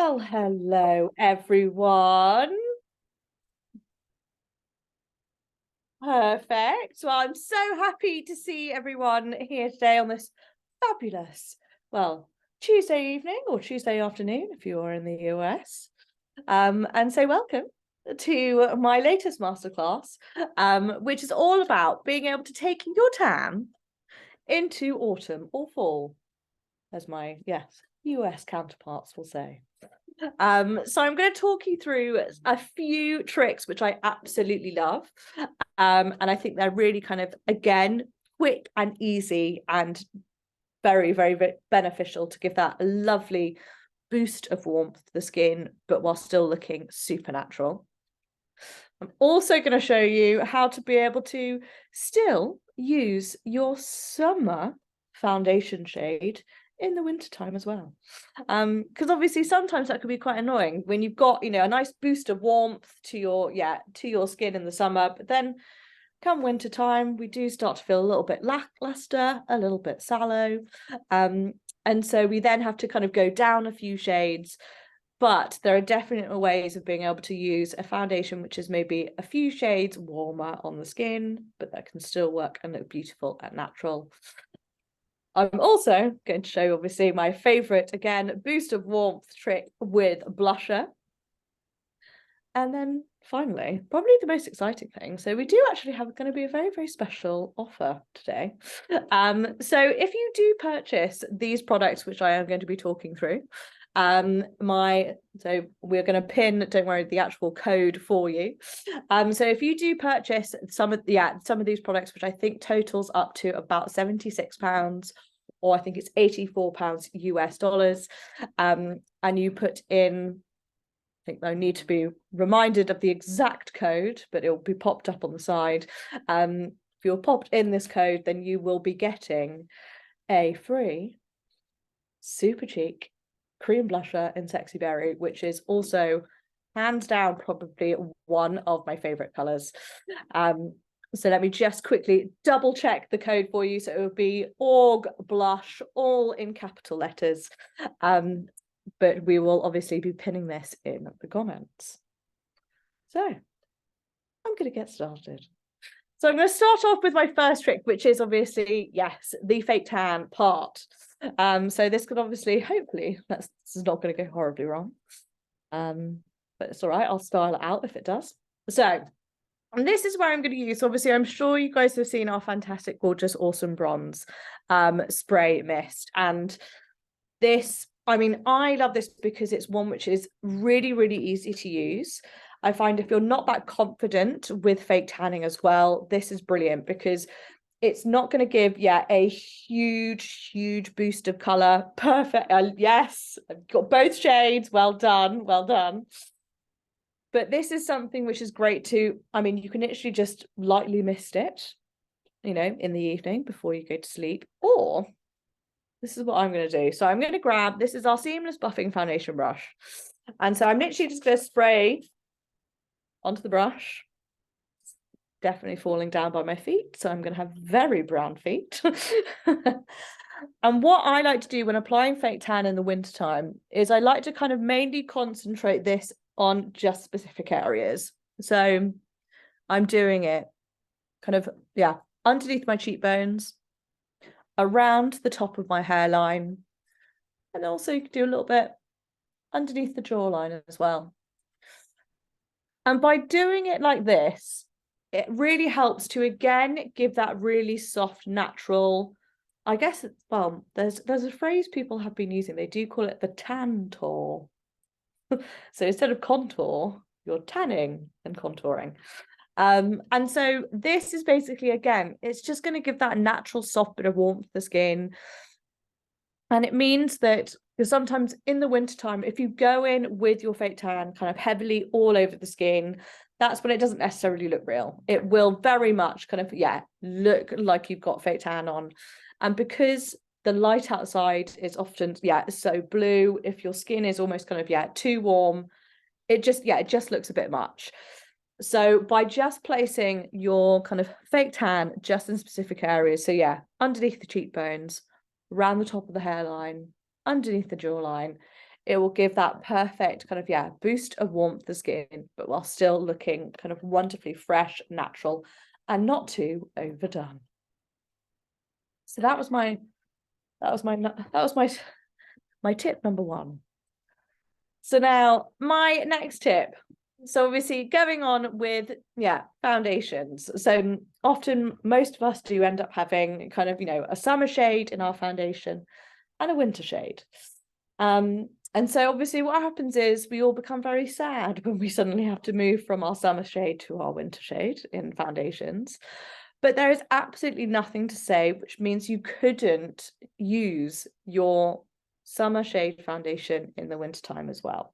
Well, hello everyone. Perfect. Well, I'm so happy to see everyone here today on this fabulous, well, Tuesday evening or Tuesday afternoon if you are in the US. And so welcome to my latest masterclass, which is all about being able to take your tan into autumn or fall, as my, US counterparts will say. So I'm going to talk you through a few tricks which I absolutely love, and I think they're really kind of, again, quick and easy and very, very, very beneficial to give that lovely boost of warmth to the skin, but while still looking super natural. I'm also going to show you how to be able to still use your summer foundation shade in the wintertime as well, because obviously sometimes that could be quite annoying when you've got, you know, a nice boost of warmth to your skin in the summer, but then come wintertime we do start to feel a little bit lackluster, a little bit sallow, and so we then have to kind of go down a few shades. But there are definitely ways of being able to use a foundation which is maybe a few shades warmer on the skin, but that can still work and look beautiful and natural. I'm also going to show, obviously, my favourite, again, boost of warmth trick with blusher. And then finally, probably the most exciting thing. So we do actually have going to be a very, very special offer today. So if you do purchase these products, which I am going to be talking through, so we're going to pin, don't worry, the actual code for you. So if you do purchase some of these products, which I think totals up to about £76, or I think it's £84 US dollars, and you put in, I think I need to be reminded of the exact code, but it will be popped up on the side. If you're popped in this code, then you will be getting a free Supercheek Cream Blusher in Sexy Berry, which is also hands down probably one of my favorite colors. So let me just quickly double check the code for you. So it would be AUGBLUSH, all in capital letters. But we will obviously be pinning this in the comments. So I'm going to get started. So I'm going to start off with my first trick, which is obviously, yes, the fake tan part. So this could obviously, hopefully, this is not going to go horribly wrong. But it's all right. I'll style it out if it does. So, and this is where I'm going to use, obviously, I'm sure you guys have seen our fantastic, gorgeous, awesome bronze spray mist. And this, I mean, I love this because it's one which is really, really easy to use. I find if you're not that confident with fake tanning as well, this is brilliant because it's not going to give, a huge boost of color. Perfect. Yes, I've got both shades. Well done. Well done. But this is something which is great to, I mean, you can literally just lightly mist it, you know, in the evening before you go to sleep. Or this is what I'm going to do. So I'm going to grab, this is our seamless buffing foundation brush. And so I'm literally just going to spray onto the brush. Definitely falling down by my feet, so I'm going to have very brown feet. And what I like to do when applying fake tan in the wintertime is I like to kind of mainly concentrate this on just specific areas. So I'm doing it kind of, underneath my cheekbones, around the top of my hairline, and also you can do a little bit underneath the jawline as well. And by doing it like this, it really helps to, again, give that really soft, natural, I guess, well, there's a phrase people have been using. They do call it the tantour. So instead of contour, you're tanning and contouring. And so this is basically, again, it's just going to give that natural soft bit of warmth to the skin. And it means that, because sometimes in the wintertime, if you go in with your fake tan kind of heavily all over the skin, that's when it doesn't necessarily look real. It will very much kind of, look like you've got fake tan on. And because the light outside is often, so blue, if your skin is almost kind of, too warm, it just looks a bit much. So by just placing your kind of fake tan just in specific areas, so underneath the cheekbones, around the top of the hairline, underneath the jawline, it will give that perfect kind of, yeah, boost of warmth to the skin, but while still looking kind of wonderfully fresh, natural, and not too overdone. So that was my tip number one. So now my next tip. So obviously going on with, yeah, foundations. So often most of us do end up having kind of, you know, a summer shade in our foundation and a winter shade. And so obviously what happens is we all become very sad when we suddenly have to move from our summer shade to our winter shade in foundations. But there is absolutely nothing to say, which means you couldn't use your summer shade foundation in the wintertime as well.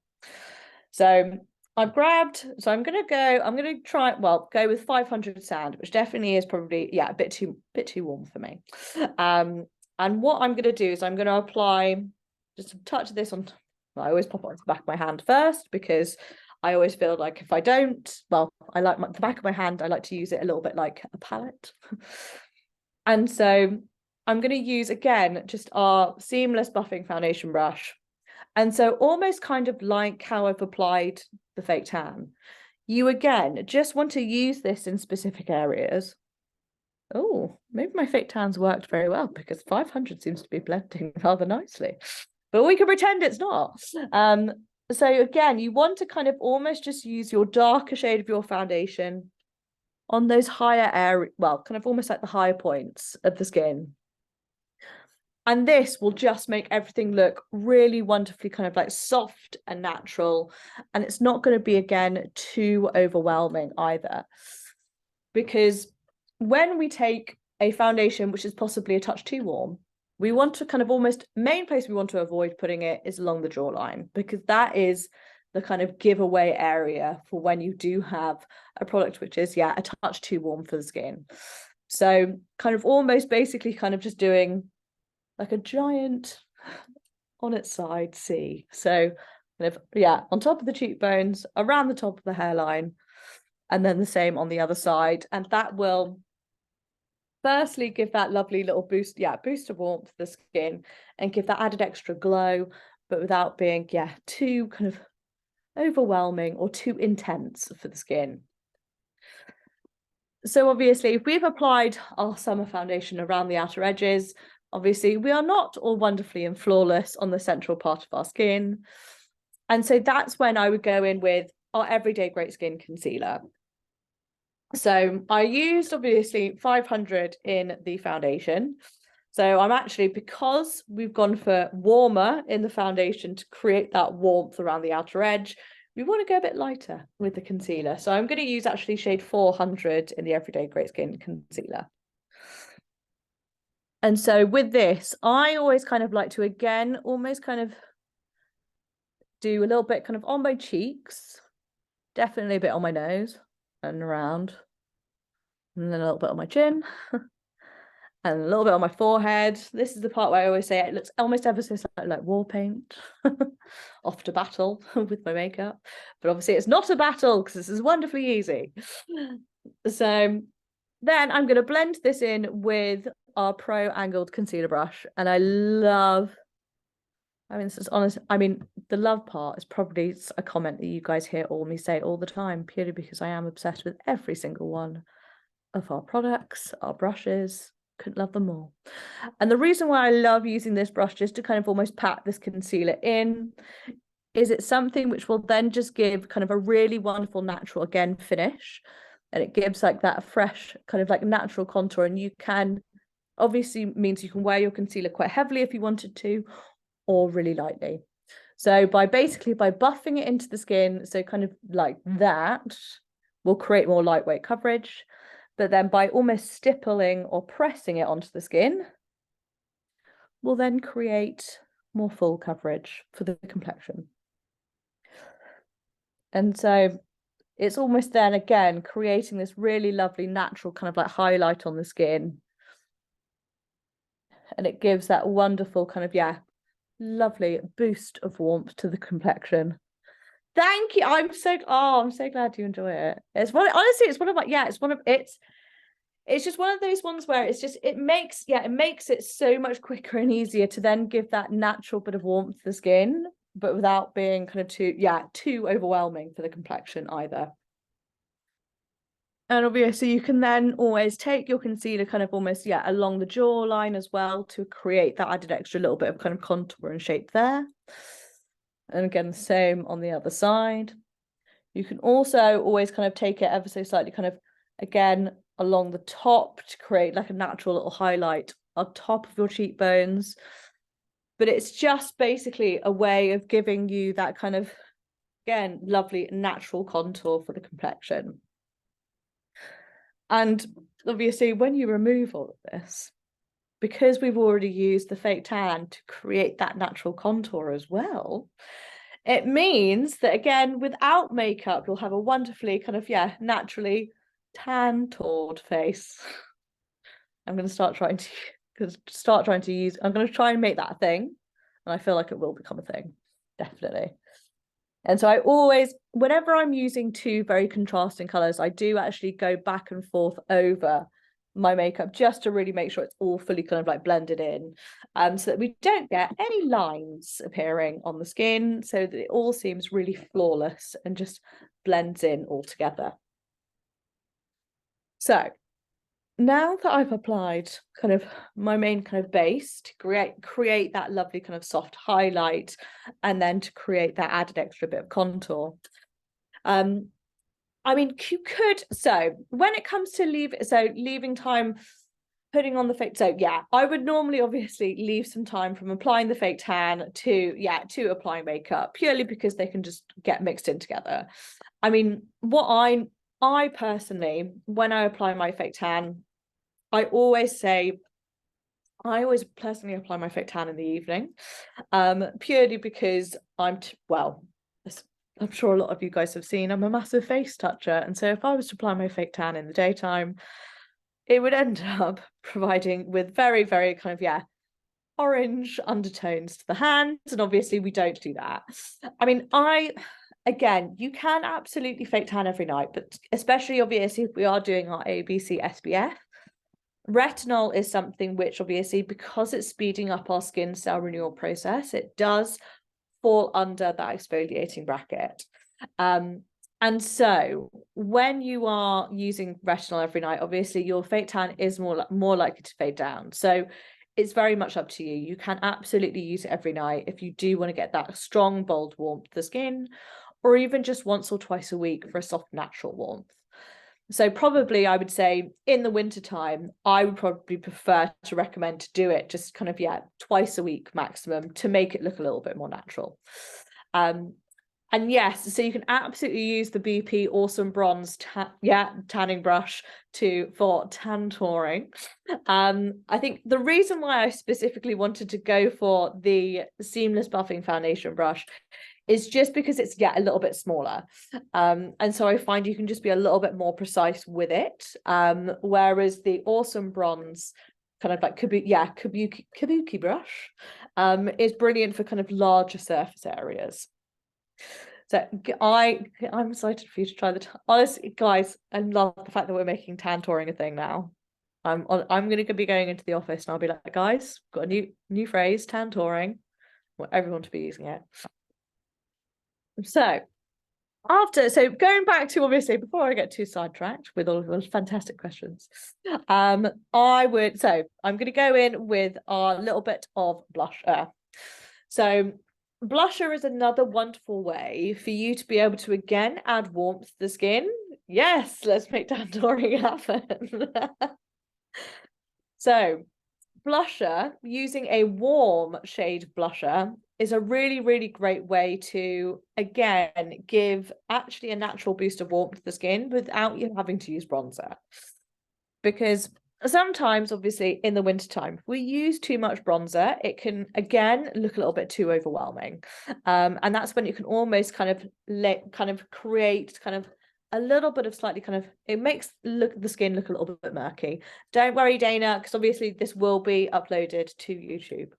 So I'm going to try, well, go with 500 sand, which definitely is probably, yeah, a bit too warm for me. And what I'm going to do is I'm going to apply just a touch of this on, well, I always pop it on the back of my hand first, because I always feel like if I don't, well, I like the back of my hand, I like to use it a little bit like a palette. And so I'm going to use, again, just our seamless buffing foundation brush. And so almost kind of like how I've applied the fake tan, you again just want to use this in specific areas. Oh, maybe my fake tan's worked very well, because 500 seems to be blending rather nicely, but we can pretend it's not. So again, you want to kind of almost just use your darker shade of your foundation on those higher areas, well, kind of almost like the higher points of the skin. And this will just make everything look really wonderfully kind of like soft and natural. And it's not going to be, again, too overwhelming either. Because when we take a foundation which is possibly a touch too warm, we want to kind of almost, main place we want to avoid putting it is along the jawline, because that is the kind of giveaway area for when you do have a product which is, yeah, a touch too warm for the skin. So kind of almost basically kind of just doing like a giant on its side C. So kind of, yeah, on top of the cheekbones, around the top of the hairline, and then the same on the other side. And that will firstly give that lovely little boost, yeah, boost of warmth to the skin, and give that added extra glow, but without being, yeah, too kind of overwhelming or too intense for the skin. So obviously, if we've applied our summer foundation around the outer edges, obviously we are not all wonderfully and flawless on the central part of our skin. And so that's when I would go in with our Everyday Great Skin Concealer. So I used obviously 500 in the foundation. So I'm actually, because we've gone for warmer in the foundation to create that warmth around the outer edge, we want to go a bit lighter with the concealer. So I'm going to use actually shade 400 in the Everyday Great Skin Concealer. And so with this, I always kind of like to, again, almost kind of do a little bit kind of on my cheeks, definitely a bit on my nose and around, and then a little bit on my chin, and a little bit on my forehead. This is the part where I always say it looks almost ever so slightly like war paint, off to battle with my makeup. But obviously it's not a battle, because this is wonderfully easy. So then I'm going to blend this in with our Pro Angled Concealer Brush. And I love, I mean, this is honest, I mean, the love part is probably a comment that you guys hear me say all the time, purely because I am obsessed with every single one of our products, our brushes. Couldn't love them all. And the reason why I love using this brush just to kind of almost pat this concealer in is it's something which will then just give kind of a really wonderful natural, again, finish. And it gives like that fresh kind of like natural contour. And you can, obviously means you can wear your concealer quite heavily if you wanted to, or really lightly. So by buffing it into the skin, so kind of like that, will create more lightweight coverage. But then by almost stippling or pressing it onto the skin, will then create more full coverage for the complexion. And so it's almost then, again, creating this really lovely natural kind of like highlight on the skin. And it gives that wonderful kind of, yeah, lovely boost of warmth to the complexion. Thank you. I'm so glad you enjoy it. It's one, honestly, it's one of my, yeah, it's just one of those ones where it's just, it makes it so much quicker and easier to then give that natural bit of warmth to the skin. but without being kind of too overwhelming for the complexion either. And obviously you can then always take your concealer kind of almost, along the jawline as well to create that added extra little bit of kind of contour and shape there. And again, the same on the other side. You can also always kind of take it ever so slightly kind of, again, along the top to create like a natural little highlight on top of your cheekbones. But it's just basically a way of giving you that kind of, again, lovely natural contour for the complexion. And obviously, when you remove all of this, because we've already used the fake tan to create that natural contour as well, it means that, again, without makeup, you'll have a wonderfully kind of, naturally tan-toured face. I'm going to try and make that a thing. And I feel like it will become a thing, definitely. And so I always, whenever I'm using two very contrasting colors, I do actually go back and forth over my makeup just to really make sure it's all fully kind of like blended in, so that we don't get any lines appearing on the skin, so that it all seems really flawless and just blends in all together. So now that I've applied kind of my main kind of base to create that lovely kind of soft highlight, and then to create that added extra bit of contour, I mean, you could, so when it comes to leaving time putting on the fake, I would normally obviously leave some time from applying the fake tan to applying makeup, purely because they can just get mixed in together. I mean, what I personally, when I apply my fake tan, I always personally apply my fake tan in the evening, purely because I'm sure a lot of you guys have seen, I'm a massive face toucher. And so if I was to apply my fake tan in the daytime, it would end up providing with very, very kind of, orange undertones to the hands. And obviously we don't do that. I mean, again, you can absolutely fake tan every night, but especially obviously if we are doing our ABC SPF, retinol is something which obviously, because it's speeding up our skin cell renewal process, it does fall under that exfoliating bracket. And so when you are using retinol every night, obviously your fake tan is more likely to fade down. So it's very much up to you. You can absolutely use it every night if you do want to get that strong, bold warmth to the skin, or even just once or twice a week for a soft, natural warmth. So probably I would say in the wintertime, I would probably prefer to recommend to do it just kind of, twice a week maximum, to make it look a little bit more natural. And yes, so you can absolutely use the BP Awesome Bronze tanning brush for tantouring. I think the reason why I specifically wanted to go for the seamless buffing foundation brush is just because it's a little bit smaller, and so I find you can just be a little bit more precise with it, whereas the Awesome Bronze kind of like kabuki brush is brilliant for kind of larger surface areas. So I'm excited for you to try honestly, guys, I love the fact that we're making tantouring a thing now. I'm going to be going into the office and I'll be like, guys, got a new phrase, tantouring. I want everyone to be using it. So going back to, obviously, before I get too sidetracked with all of those fantastic questions, I'm going to go in with our little bit of blusher. So blusher is another wonderful way for you to be able to, again, add warmth to the skin. Yes, let's make tantouring happen. So blusher, using a warm shade blusher, is a really, really great way to, again, give actually a natural boost of warmth to the skin without you having to use bronzer. Because sometimes, obviously, in the wintertime, if we use too much bronzer, it can, again, look a little bit too overwhelming. And that's when you can almost kind of create kind of a little bit of slightly kind of, it makes the skin look a little bit murky. Don't worry, Dana, because obviously this will be uploaded to YouTube.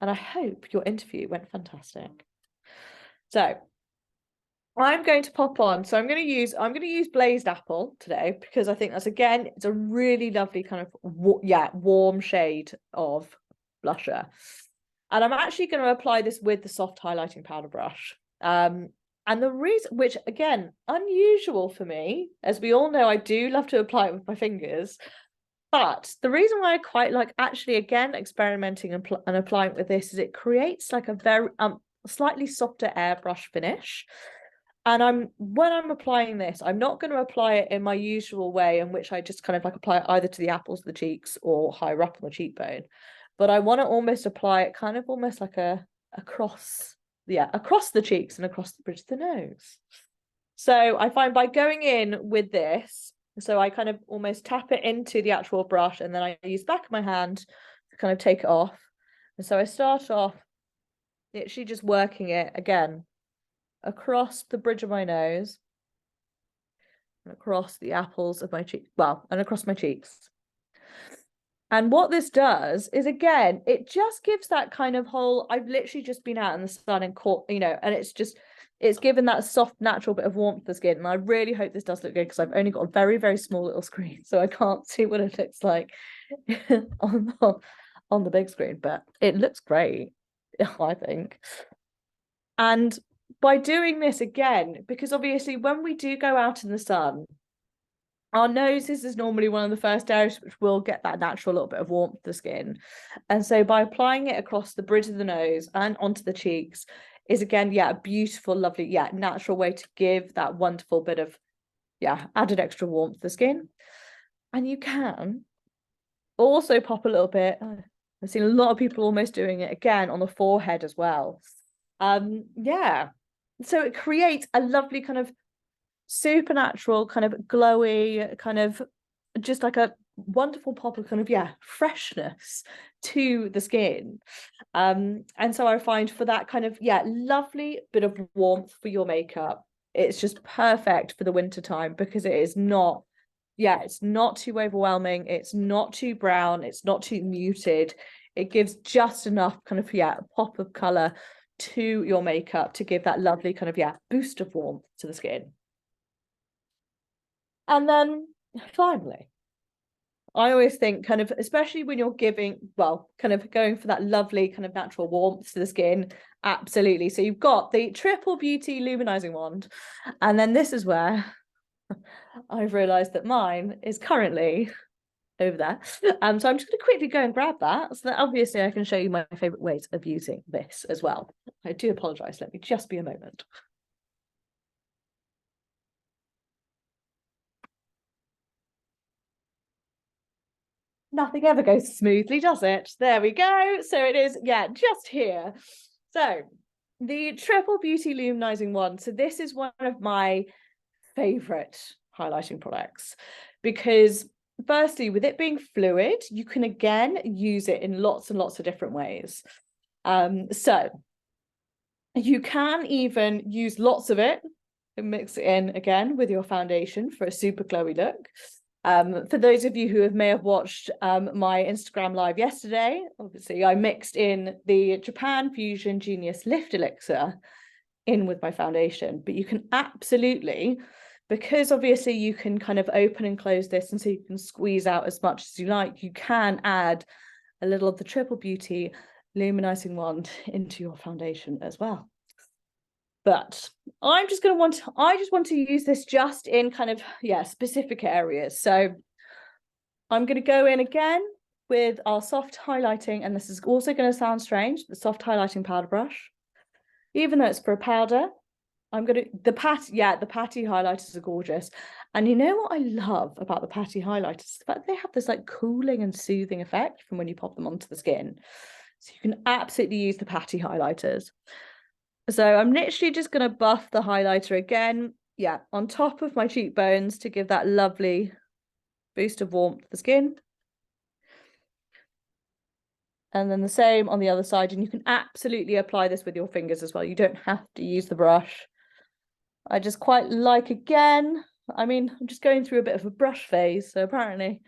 And I hope your interview went fantastic. So I'm going to pop on. So I'm going to use Blazed Apple today, because I think that's, again, it's a really lovely kind of warm shade of blusher. And I'm actually going to apply this with the soft highlighting powder brush. And the reason, which again, unusual for me, as we all know, I do love to apply it with my fingers. But the reason why I quite like actually, again, experimenting and applying it with this is it creates like a very slightly softer airbrush finish. And when I'm applying this, I'm not going to apply it in my usual way, in which I just kind of like apply it either to the apples of the cheeks or higher up on the cheekbone. But I want to almost apply it kind of almost like across the cheeks and across the bridge of the nose. So I find by going in with this, so I kind of almost tap it into the actual brush, and then I use the back of my hand to kind of take it off. And so I start off literally just working it again across the bridge of my nose and across the apples of my cheek, and across my cheeks. And what this does is, again, it just gives that kind of whole, I've literally just been out in the sun and caught, and it's given that soft, natural bit of warmth to the skin. And I really hope this does look good, because I've only got a very, very small little screen, so I can't see what it looks like on the big screen, but it looks great, I think. And by doing this again, because obviously when we do go out in the sun, our noses is normally one of the first areas which will get that natural little bit of warmth to the skin. And so by applying it across the bridge of the nose and onto the cheeks is, again, a beautiful, lovely, natural way to give that wonderful bit of, added extra warmth to the skin. And you can also pop a little bit, I've seen a lot of people almost doing it again on the forehead as well. So it creates a lovely kind of supernatural, kind of glowy, kind of just like a wonderful pop of kind of freshness to the skin. And so I find for that kind of lovely bit of warmth for your makeup, it's just perfect for the winter time, because it is not it's not too overwhelming, it's not too brown, it's not too muted. It gives just enough kind of pop of color to your makeup to give that lovely kind of boost of warmth to the skin. And then finally, I always think kind of, especially when you're giving, kind of going for that lovely kind of natural warmth to the skin, absolutely. So you've got the Triple Beauty Luminizing Wand, and then this is where I've realized that mine is currently over there. So I'm just going to quickly go and grab that, so that obviously I can show you my favorite ways of using this as well. I do apologize. Let me just be a moment. Nothing ever goes smoothly, does it? There we go. So it is, just here. So the Triple Beauty Luminizing Wand. So this is one of my favorite highlighting products, because firstly, with it being fluid, you can again use it in lots and lots of different ways. So you can even use lots of it and mix it in again with your foundation for a super glowy look. For those of you who may have watched my Instagram live yesterday, obviously I mixed in the Japan Fusion Genius Lift Elixir in with my foundation, but you can absolutely, because obviously you can kind of open and close this, and so you can squeeze out as much as you like, you can add a little of the Triple Beauty Luminizing Wand into your foundation as well. But I just want to use this just in kind of, specific areas. So I'm going to go in again with our soft highlighting, and this is also going to sound strange, the soft highlighting powder brush. Even though it's for a powder, the patty highlighters are gorgeous. And you know what I love about the patty highlighters? The fact they have this like cooling and soothing effect from when you pop them onto the skin. So you can absolutely use the patty highlighters. So I'm literally just going to buff the highlighter again, on top of my cheekbones to give that lovely boost of warmth to the skin. And then the same on the other side, and you can absolutely apply this with your fingers as well. You don't have to use the brush. I just quite like, again, I mean, I'm just going through a bit of a brush phase, so apparently I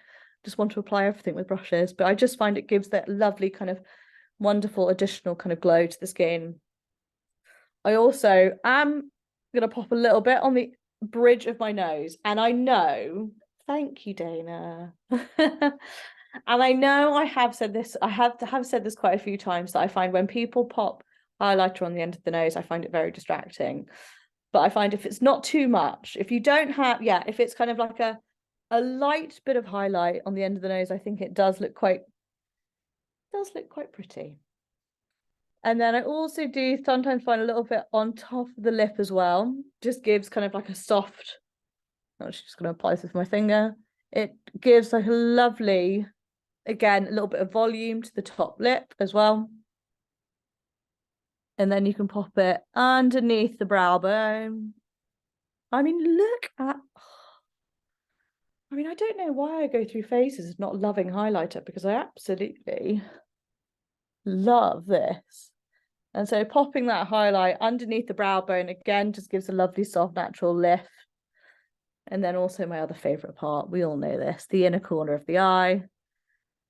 just want to apply everything with brushes, but I just find it gives that lovely kind of wonderful additional kind of glow to the skin. I also am going to pop a little bit on the bridge of my nose. And I know, thank you, Dana. And I know I have said this, I have said this quite a few times, that I find when people pop highlighter on the end of the nose, I find it very distracting. But I find if it's not too much, if you don't have, if it's kind of like a light bit of highlight on the end of the nose, I think it does look quite pretty. And then I also do sometimes find a little bit on top of the lip as well. Just gives kind of like a soft, I'm just going to apply this with my finger. It gives like a lovely, again, a little bit of volume to the top lip as well. And then you can pop it underneath the brow bone. I mean, look at, I mean, I don't know why I go through phases of not loving highlighter, because I absolutely love this. And so popping that highlight underneath the brow bone, again, just gives a lovely soft natural lift. And then also my other favorite part, we all know this, the inner corner of the eye,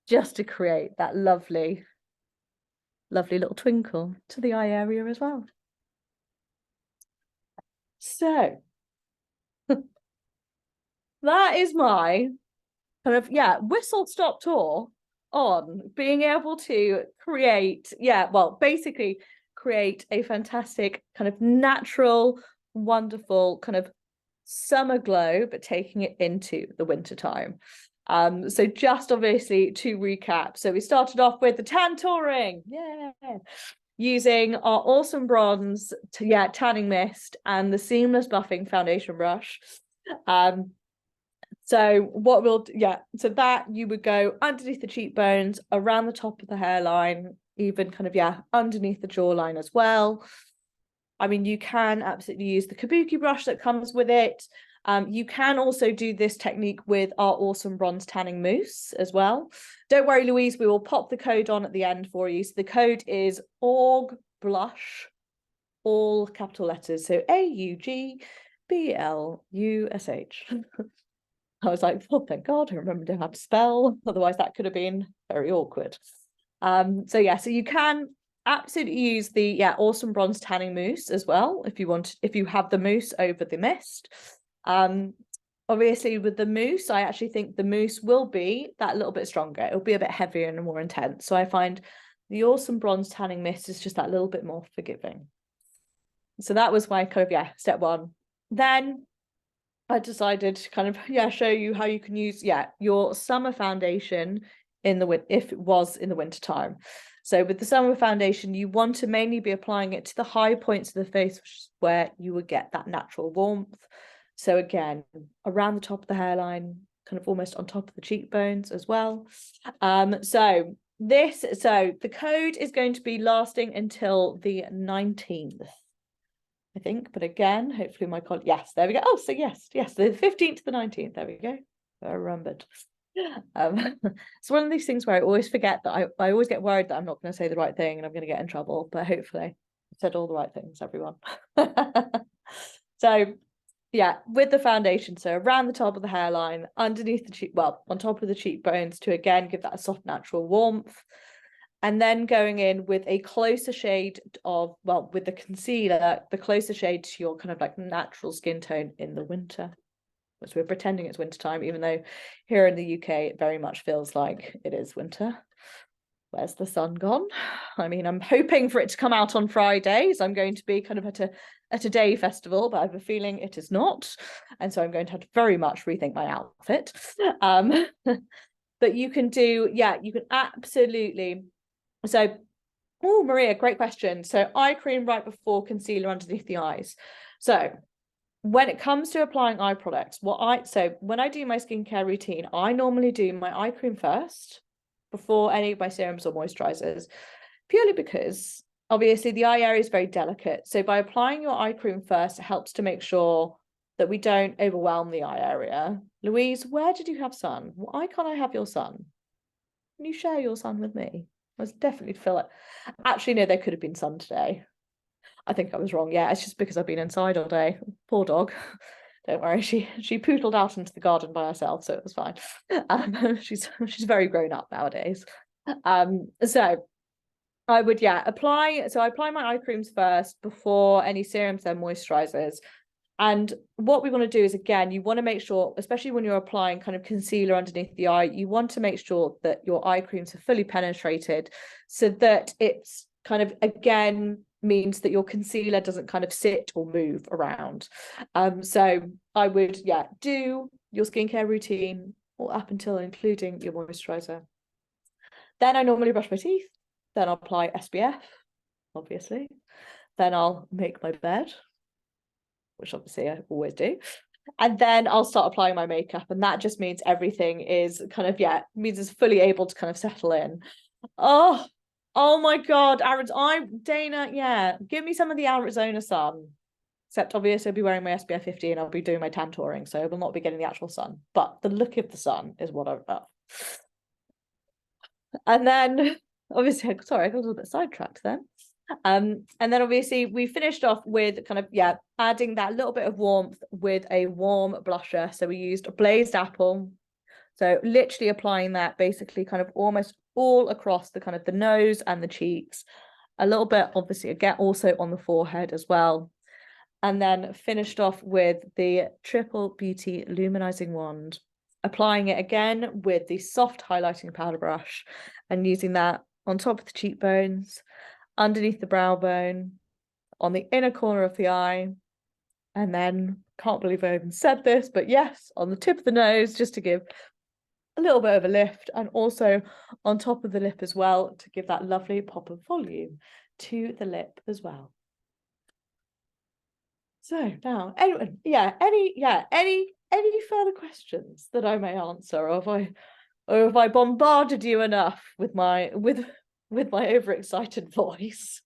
just to create that lovely little twinkle to the eye area as well. So that is my kind of, whistle-stop tour on being able to create, basically create a fantastic kind of natural, wonderful kind of summer glow, but taking it into the winter time. So just obviously to recap, so we started off with the Tantouring, using our awesome bronze tanning mist and the seamless buffing foundation brush. So what we'll so that you would go underneath the cheekbones, around the top of the hairline, even kind of underneath the jawline as well. I mean, you can absolutely use the kabuki brush that comes with it. You can also do this technique with our awesome bronze tanning mousse as well. Don't worry, Louise, we will pop the code on at the end for you. So the code is AUGBLUSH, all capital letters. So AUGBLUSH. I was like, oh, thank God, I remembered how to spell. Otherwise, that could have been very awkward. So you can absolutely use the awesome bronze tanning mousse as well if you have the mousse over the mist. Obviously with the mousse, I actually think the mousse will be that little bit stronger. It'll be a bit heavier and more intense. So I find the awesome bronze tanning mist is just that little bit more forgiving. So that was my kind of step one. Then I decided to kind of show you how you can use your summer foundation if it was in the winter time. So with the summer foundation, you want to mainly be applying it to the high points of the face, which is where you would get that natural warmth. So again, around the top of the hairline, kind of almost on top of the cheekbones as well. So the code is going to be lasting until the 19th. I think, but again, hopefully my colleague, yes, there we go. Oh, so yes, the 15th to the 19th, there we go. I remembered. It's one of these things where I always forget that I always get worried that I'm not going to say the right thing and I'm going to get in trouble, but hopefully I said all the right things, everyone. So with the foundation, so around the top of the hairline, underneath the cheek, on top of the cheekbones, to again give that a soft natural warmth. And then going in with a closer shade of, with the concealer, the closer shade to your kind of like natural skin tone in the winter. So we're pretending it's winter time, even though here in the UK, it very much feels like it is winter. Where's the sun gone? I mean, I'm hoping for it to come out on Friday. So I'm going to be kind of at a day festival, but I have a feeling it is not. And so I'm going to have to very much rethink my outfit. But you can do, you can absolutely. So, oh, Maria, great question. So eye cream right before concealer underneath the eyes. So when it comes to applying eye products, when I do my skincare routine, I normally do my eye cream first before any of my serums or moisturizers, purely because obviously the eye area is very delicate. So by applying your eye cream first, it helps to make sure that we don't overwhelm the eye area. Louise, where did you have sun? Why can't I have your sun? Can you share your sun with me? I was definitely feel it. Actually, no, there could have been sun today. I think I was wrong. Yeah, it's just because I've been inside all day. Poor dog. Don't worry, she poodled out into the garden by herself, so it was fine. She's very grown up nowadays. So I would apply. So I apply my eye creams first before any serums and moisturizers. And what we want to do is, again, you want to make sure, especially when you're applying kind of concealer underneath the eye, you want to make sure that your eye creams are fully penetrated, so that it's kind of, again, means that your concealer doesn't kind of sit or move around. So I would, do your skincare routine or up until including your moisturizer. Then I normally brush my teeth. Then I'll apply SPF, obviously. Then I'll make my bed, which obviously I always do. And then I'll start applying my makeup. And that just means everything is kind of, means it's fully able to kind of settle in. Oh my God, Dana, give me some of the Arizona sun. Except obviously I'll be wearing my SPF 50 and I'll be doing my Tantouring, so I will not be getting the actual sun. But the look of the sun is what I've got. And then obviously, sorry, I got a little bit sidetracked then. And then obviously we finished off with kind of, adding that little bit of warmth with a warm blusher. So we used a Blazed Apple. So literally applying that basically kind of almost all across the kind of the nose and the cheeks. A little bit, obviously, again, also on the forehead as well. And then finished off with the Triple Beauty Luminizing Wand, applying it again with the soft highlighting powder brush and using that on top of the cheekbones, underneath the brow bone, on the inner corner of the eye, and then, can't believe I even said this, but yes, on the tip of the nose, just to give a little bit of a lift, and also on top of the lip as well, to give that lovely pop of volume to the lip as well. So now, anyone, any further questions that I may answer, or have I bombarded you enough with my overexcited voice?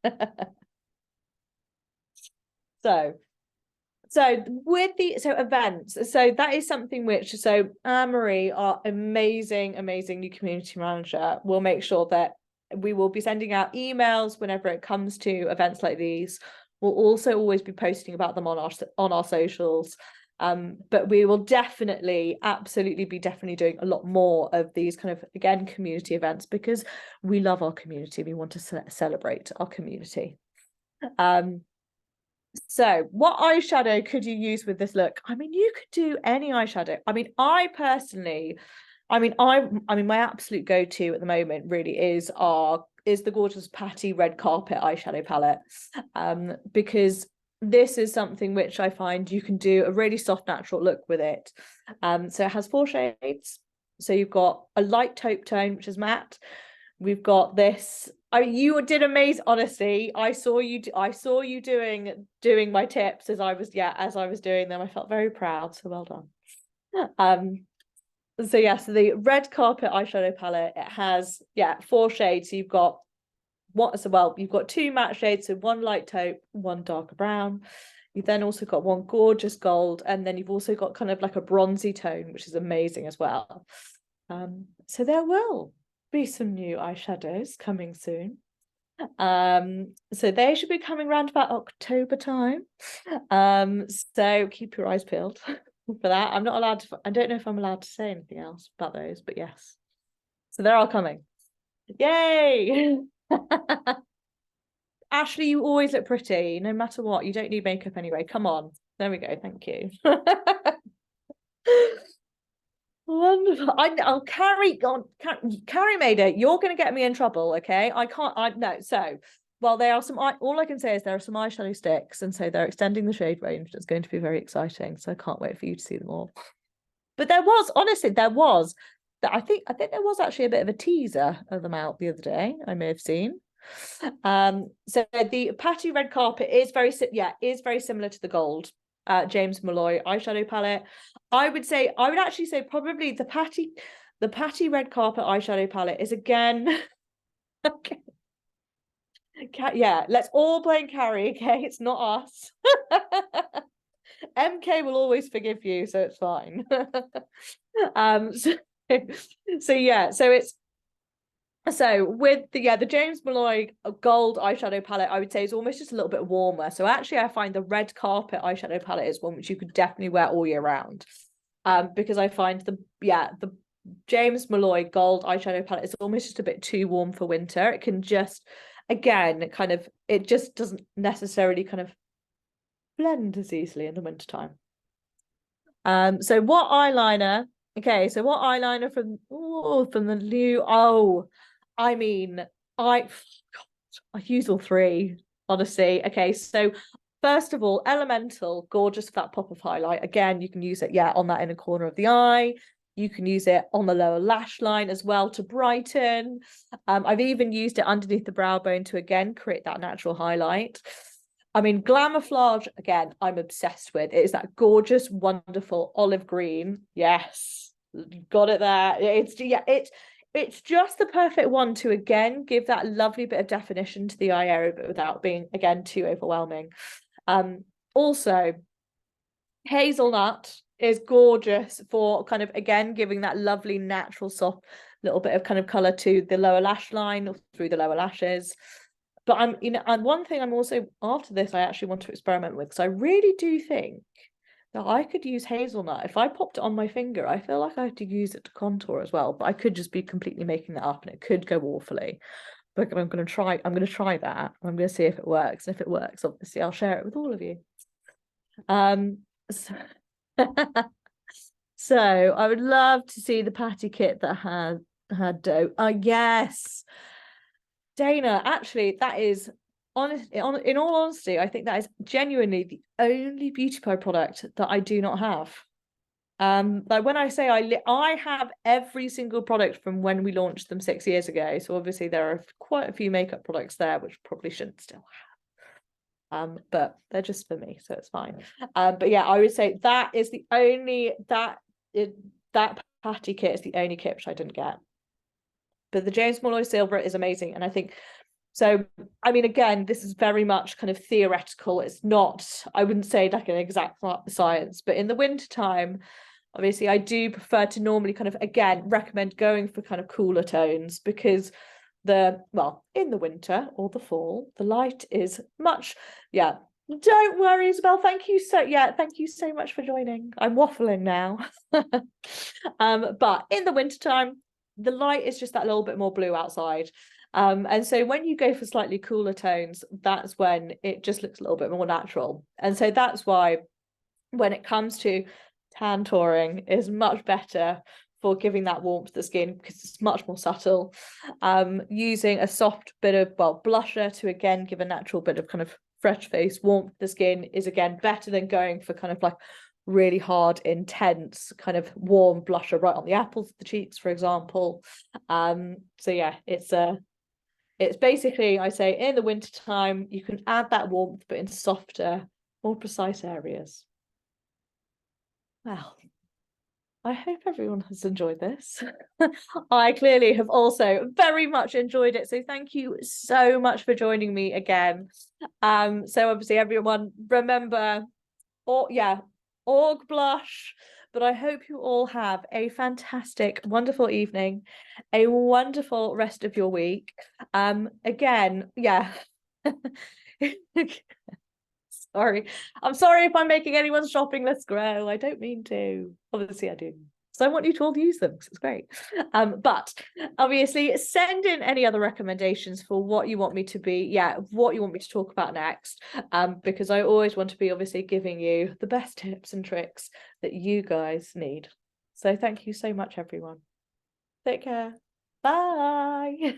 So with the events, so that is something which, Anne-Marie, our amazing new community manager, will make sure that we will be sending out emails whenever it comes to events like these. We'll also always be posting about them on our socials. But we will absolutely be doing a lot more of these kind of, again, community events, because we love our community. We want to celebrate our community. So what eyeshadow could you use with this look? I mean, you could do any eyeshadow. I mean, I personally, my absolute go-to at the moment really is the gorgeous Patty Red Carpet eyeshadow palette, because this is something which I find you can do a really soft, natural look with it. So it has 4 shades. So you've got a light taupe tone, which is matte. We've got this. You did amazing. Honestly, I saw you doing my tips as I was doing them. I felt very proud. So well done. So the Red Carpet eyeshadow palette, it has 4 shades. So you've got you've got 2 matte shades, so 1 light taupe, 1 darker brown. You've then also got 1 gorgeous gold, and then you've also got kind of like a bronzy tone, which is amazing as well. So there will be some new eyeshadows coming soon. So they should be coming around about October time. So keep your eyes peeled for that. I'm not allowed to, I don't know if I'm allowed to say anything else about those, but yes. So they're all coming. Yay! Ashley, you always look pretty, no matter what. You don't need makeup anyway. Come on. There we go. Thank you. Wonderful. I'll carry on. Carrie made it. You're going to get me in trouble, okay? No. So, well, there are some. All I can say is there are some eyeshadow sticks, and so they're extending the shade range. It's going to be very exciting. So I can't wait for you to see them all. But honestly, I think there was actually a bit of a teaser of them out the other day. I may have seen. So the Patty Red Carpet is very similar to the gold James Malloy eyeshadow palette. I would actually say probably the Patty Red Carpet eyeshadow palette is, again, okay. Let's all blame Carrie, okay? It's not us. MK will always forgive you, so it's fine. So with the James Malloy gold eyeshadow palette, I would say is almost just a little bit warmer. So actually, I find the Red Carpet eyeshadow palette is one which you could definitely wear all year round. Because I find the James Malloy gold eyeshadow palette is almost just a bit too warm for winter. It can just, again, it just doesn't necessarily kind of blend as easily in the wintertime. So what eyeliner? Okay, so what eyeliner from the new? Oh, I mean, I use all three, honestly. Okay, so first of all, Elemental, gorgeous for that pop of highlight. Again, you can use it, yeah, on that inner corner of the eye. You can use it on the lower lash line as well to brighten. I've even used it underneath the brow bone to, again, create that natural highlight. I mean, Glamouflage, again, I'm obsessed with. It is that gorgeous, wonderful olive green. Yes, got it there. It's just the perfect one to, again, give that lovely bit of definition to the eye area, but without being, again, too overwhelming. Also, Hazelnut is gorgeous for kind of, again, giving that lovely, natural, soft little bit of kind of color to the lower lash line or through the lower lashes. But and one thing I'm also, after this, I actually want to experiment with, because I really do think that I could use hazelnut. If I popped it on my finger, I feel like I have to use it to contour as well, but I could just be completely making that up and it could go awfully. But I'm going to try that. I'm going to see if it works. And if it works, obviously I'll share it with all of you. So, so I would love to see the patty kit that had dough. Yes. Dana, actually, that is in all honesty, I think that is genuinely the only beauty pie product that I do not have. Like when I say I have every single product from when we launched them 6 years ago. So obviously there are quite a few makeup products there which probably shouldn't still have. But they're just for me, so it's fine. But yeah, I would say that is the only that patty kit is the only kit which I didn't get. But the James Molloy Silver is amazing. And I think, so, I mean, again, this is very much kind of theoretical. It's not, I wouldn't say like an exact science, but in the wintertime, obviously, I do prefer to normally kind of, again, recommend going for kind of cooler tones, because in the winter or the fall, the light is much, yeah. Don't worry, Isabel. Thank you so much for joining. I'm waffling now. But in the wintertime, the light is just that little bit more blue outside. And so when you go for slightly cooler tones, that's when it just looks a little bit more natural. And so that's why when it comes to Tantouring is much better for giving that warmth to the skin, because it's much more subtle. Using a soft bit of blusher to, again, give a natural bit of kind of fresh face warmth to the skin is, again, better than going for kind of like really hard, intense kind of warm blusher right on the apples of the cheeks, for example. So yeah, it's basically, I say, in the wintertime you can add that warmth but in softer, more precise areas. Well, I hope everyone has enjoyed this. I clearly have also very much enjoyed it, so thank you so much for joining me again. So obviously everyone, remember, AUGBLUSH. But I hope you all have a fantastic, wonderful evening, a wonderful rest of your week. Again, yeah. Sorry. I'm sorry if I'm making anyone's shopping list grow. I don't mean to. Obviously I do. So I want you to all use them because it's great. But obviously send in any other recommendations for what you want me to talk about next. Because I always want to be obviously giving you the best tips and tricks that you guys need. So thank you so much, everyone. Take care. Bye.